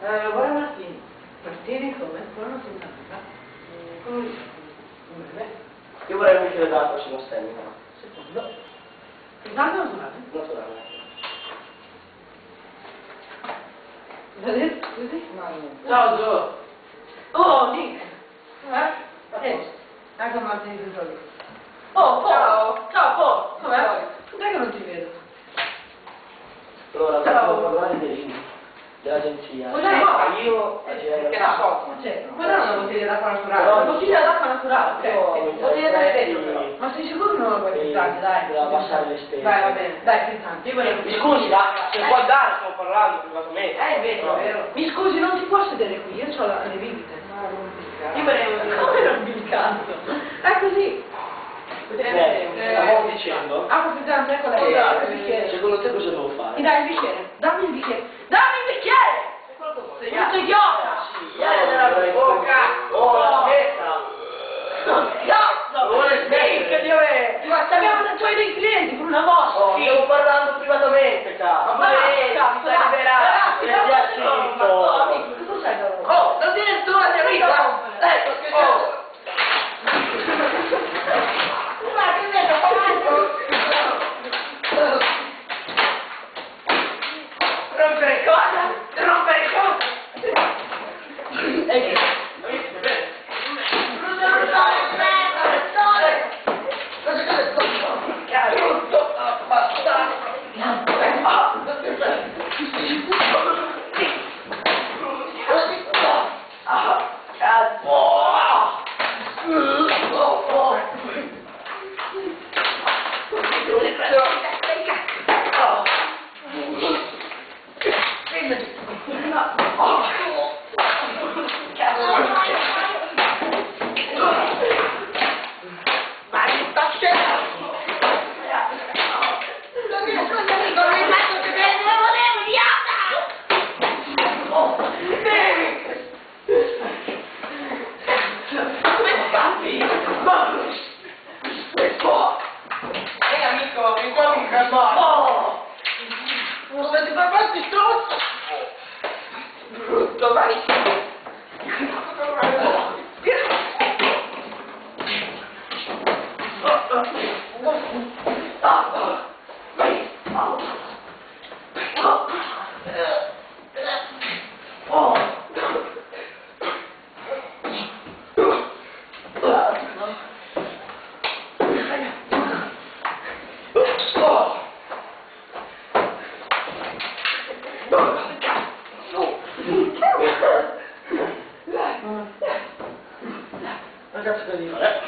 Ora Martini. Martini come? Come non si sa? Come dice? Bene. Io vorrei un bicchiere d'acqua sulla stemma. Secondo. Intanto non suonate? Naturale. Vedete? Così? No, niente. Ciao Gio. Oh, Nick. Ecco Martini che sono. Oh, Paul. Ciao. Ciao Paul. Com'è? Com'è che non ti vedo? Allora, Ciao. devo parlare dell'agenzia. Cos'è? Io Che la so. Quella è una bottiglia d'acqua naturale. Però- Una bottiglia d'acqua naturale, ok. Bottiglia da vetro però. Sì. Ma sei sicuro che non la vuoi pizzare, dai? Per abbassare le spese. Dai, va bene. Dai, pizzante. Io volevo... Mi scusi, ma se può andare, stiamo parlando privatamente. È vero, è vero. Mi scusi, non si può sedere qui, io ho le visite. Io volevo... Come non mi canto? È così. Stavo dicendo. Ah, pizzante, ecco lei. Il bicchiere. Secondo te cosa devo fare? Mi dai il bicchiere? Dammi il bicchiere. Dammi il bicchiere! Brutto idiota! Dalla bocca! Oh, la smetta! Cazzo! Vuole smettere? Di me! Ma abbiamo detto ai dei clienti per una mossa! Oh, stiamo parlando privatamente, cazzo! Ma ti stai liberando! ragazzi, cosa sai da loro? Oh, non dire tu la mia vita! Ecco, che Ma che ne so, rompere cosa? Rompere cosa? E che? Come ti fermasti, stronzo? Brutto, vai! Ragazzi, devi fare.